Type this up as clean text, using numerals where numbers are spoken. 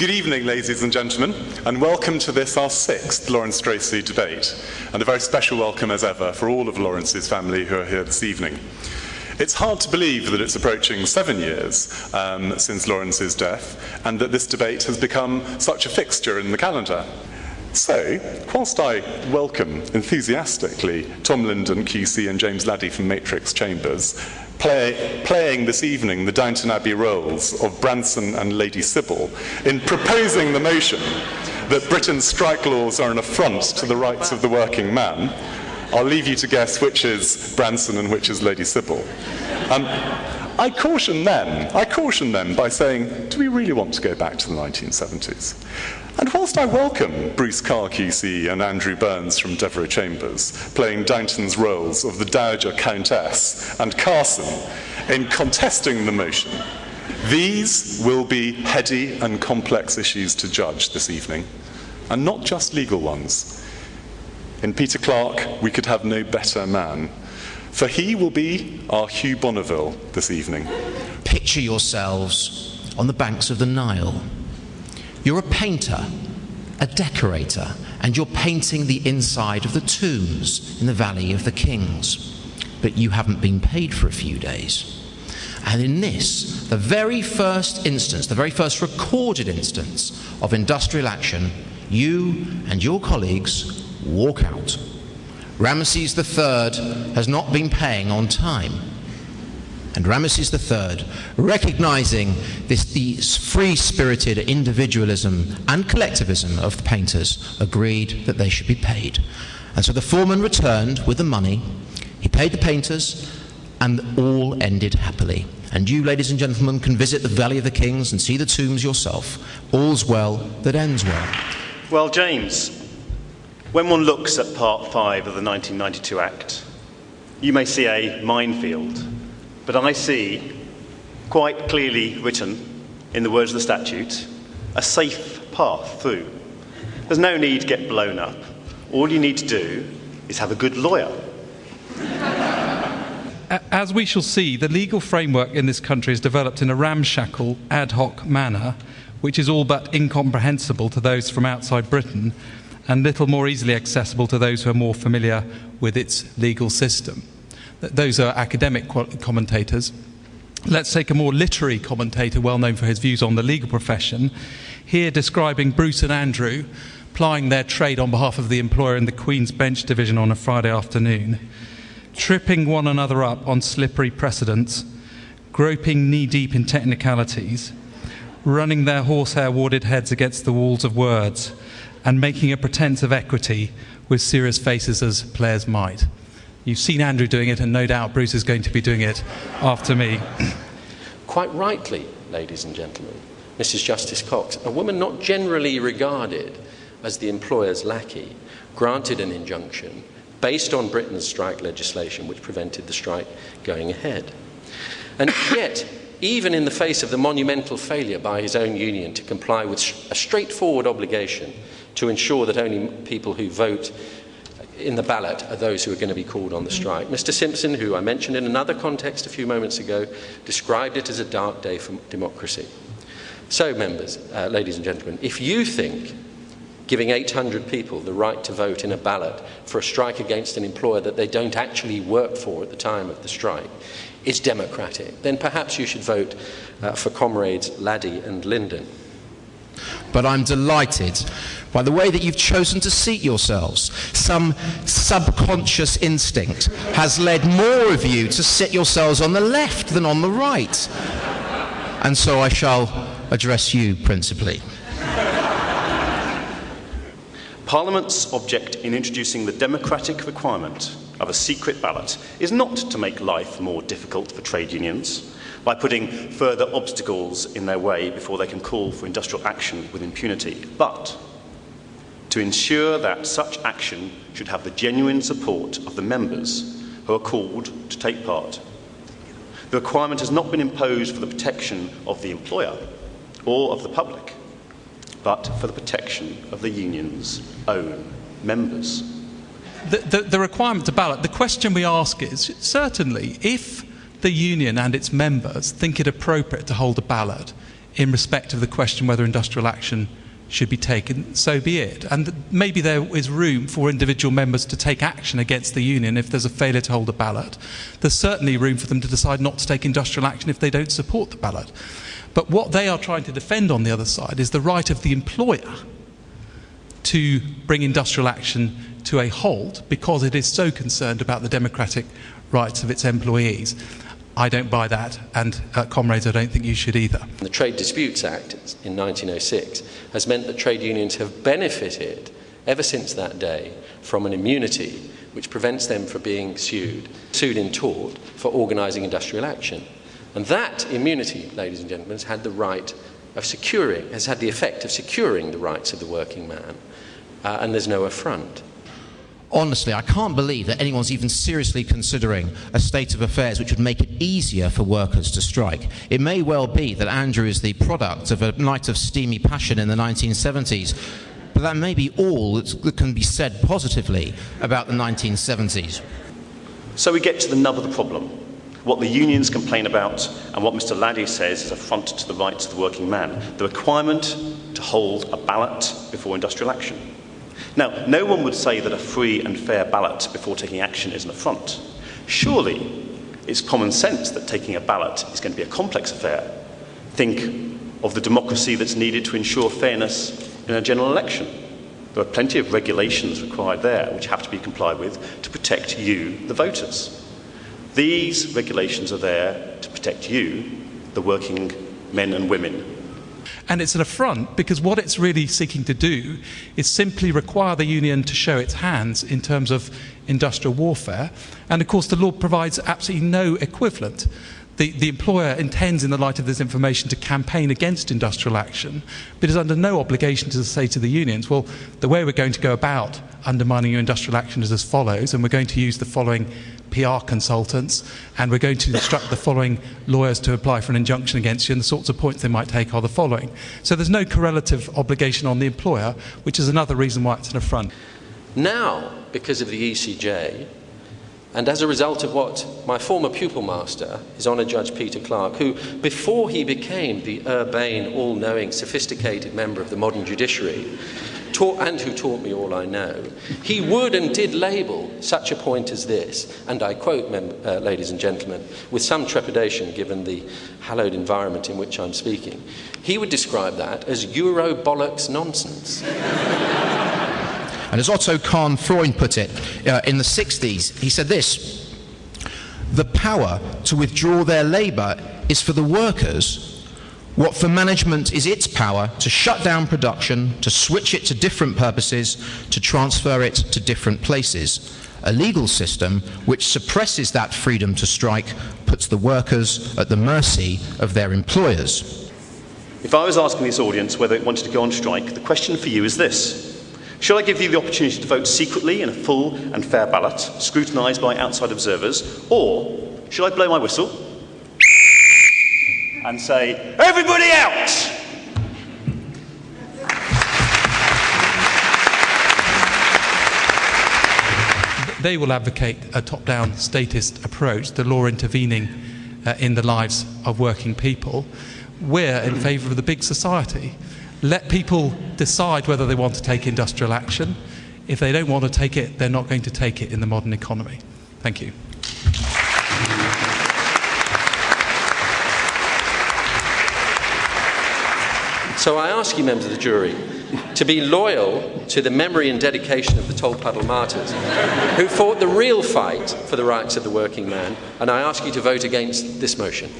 Good evening, ladies and gentlemen, and welcome to this, our sixth Laurence Stracey Debate, and a very special welcome as ever for all of Laurence's family who are here this evening. It's hard to believe that it's approaching 7 years since Laurence's death, and that this debate has become such a fixture in the calendar. So, whilst I welcome enthusiastically Tom Linden, QC, and James Laddie from Matrix Chambers, playing this evening the Downton Abbey roles of Branson and Lady Sybil in proposing the motion that Britain's strike laws are an affront to the rights of the working man, I'll leave you to guess which is Branson and which is Lady Sybil. I caution them by saying, do we really want to go back to the 1970s? And whilst I welcome Bruce Carr, QC, and Andrew Burns from Devereux Chambers, playing Downton's roles of the Dowager Countess and Carson in contesting the motion, these will be heady and complex issues to judge this evening, and not just legal ones. In Peter Clarke, we could have no better man, for he will be our Hugh Bonneville this evening. Picture yourselves on the banks of the Nile. You're a painter, a decorator, and you're painting the inside of the tombs in the Valley of the Kings. But you haven't been paid for a few days. And in this, the very first instance, the very first recorded instance of industrial action, you and your colleagues walk out. Ramesses III has not been paying on time. And Ramesses III, recognizing the free-spirited individualism and collectivism of the painters, agreed that they should be paid. And so the foreman returned with the money, he paid the painters, and all ended happily. And you, ladies and gentlemen, can visit the Valley of the Kings and see the tombs yourself. All's well that ends well. Well, James, when one looks at Part 5 of the 1992 Act, you may see a minefield. But I see, quite clearly written in the words of the statute, a safe path through. There's no need to get blown up. All you need to do is have a good lawyer. As we shall see, the legal framework in this country is developed in a ramshackle, ad hoc manner, which is all but incomprehensible to those from outside Britain, and little more easily accessible to those who are more familiar with its legal system. Those are academic commentators. Let's take a more literary commentator, well known for his views on the legal profession, here describing Bruce and Andrew plying their trade on behalf of the employer in the Queen's Bench Division on a Friday afternoon, tripping one another up on slippery precedents, groping knee-deep in technicalities, running their horsehair-warded heads against the walls of words, and making a pretense of equity with serious faces as players might. You've seen Andrew doing it, and no doubt Bruce is going to be doing it after me. Quite rightly, ladies and gentlemen, Mrs. Justice Cox, a woman not generally regarded as the employer's lackey, granted an injunction based on Britain's strike legislation, which prevented the strike going ahead. And yet, even in the face of the monumental failure by his own union to comply with a straightforward obligation to ensure that only people who vote in the ballot are those who are going to be called on the strike, Mr. Simpson, who I mentioned in another context a few moments ago, described it as a dark day for democracy. So, members, ladies and gentlemen, if you think giving 800 people the right to vote in a ballot for a strike against an employer that they don't actually work for at the time of the strike is democratic, then perhaps you should vote for comrades Laddie and Linden. But I'm delighted by the way that you've chosen to seat yourselves. Some subconscious instinct has led more of you to sit yourselves on the left than on the right. And so I shall address you principally. Parliament's object in introducing the democratic requirement of a secret ballot is not to make life more difficult for trade unions by putting further obstacles in their way before they can call for industrial action with impunity, but to ensure that such action should have the genuine support of the members who are called to take part. The requirement has not been imposed for the protection of the employer or of the public, but for the protection of the union's own members. The requirement to ballot, the question we ask is, certainly, if the union and its members think it appropriate to hold a ballot in respect of the question whether industrial action should be taken, so be it. And maybe there is room for individual members to take action against the union if there's a failure to hold a ballot. There's certainly room for them to decide not to take industrial action if they don't support the ballot. But what they are trying to defend on the other side is the right of the employer to bring industrial action to a halt because it is so concerned about the democratic rights of its employees. I don't buy that, and comrades, I don't think you should either. The Trade Disputes Act in 1906 has meant that trade unions have benefited ever since that day from an immunity which prevents them from being sued in tort for organising industrial action. And that immunity, ladies and gentlemen, has had the effect of securing the rights of the working man, and there's no affront. Honestly, I can't believe that anyone's even seriously considering a state of affairs which would make it easier for workers to strike. It may well be that Andrew is the product of a night of steamy passion in the 1970s, but that may be all that can be said positively about the 1970s. So we get to the nub of the problem. What the unions complain about and what Mr. Laddie says is affront to the rights of the working man, the requirement to hold a ballot before industrial action. Now, no one would say that a free and fair ballot before taking action is an affront. Surely, it's common sense that taking a ballot is going to be a complex affair. Think of the democracy that's needed to ensure fairness in a general election. There are plenty of regulations required there which have to be complied with to protect you, the voters. These regulations are there to protect you, the working men and women. And it's an affront because what it's really seeking to do is simply require the union to show its hands in terms of industrial warfare. And of course the law provides absolutely no equivalent. The employer intends, in the light of this information, to campaign against industrial action, but is under no obligation to say to the unions, well, the way we're going to go about undermining your industrial action is as follows, and we're going to use the following PR consultants, and we're going to instruct the following lawyers to apply for an injunction against you, and the sorts of points they might take are the following. So there's no correlative obligation on the employer, which is another reason why it's an affront. Now, because of the ECJ, and as a result of what my former pupil master, His Honour Judge Peter Clark, who, before he became the urbane, all-knowing, sophisticated member of the modern judiciary, who taught me all I know, he would and did label such a point as this, and I quote, ladies and gentlemen, with some trepidation given the hallowed environment in which I'm speaking, he would describe that as Euro-bollocks nonsense. And as Otto Kahn-Freund put it in the 60s, he said this: the power to withdraw their labour is for the workers what for management is its power to shut down production, to switch it to different purposes, to transfer it to different places. A legal system which suppresses that freedom to strike puts the workers at the mercy of their employers. If I was asking this audience whether it wanted to go on strike, the question for you is this: should I give you the opportunity to vote secretly in a full and fair ballot, scrutinised by outside observers, or should I blow my whistle and say, everybody out? They will advocate a top-down statist approach, the law intervening in the lives of working people. We're in favour of the big society. Let people decide whether they want to take industrial action. If they don't want to take it, they're not going to take it in the modern economy. Thank you. So I ask you, members of the jury, to be loyal to the memory and dedication of the Tolpuddle martyrs, who fought the real fight for the rights of the working man, and I ask you to vote against this motion.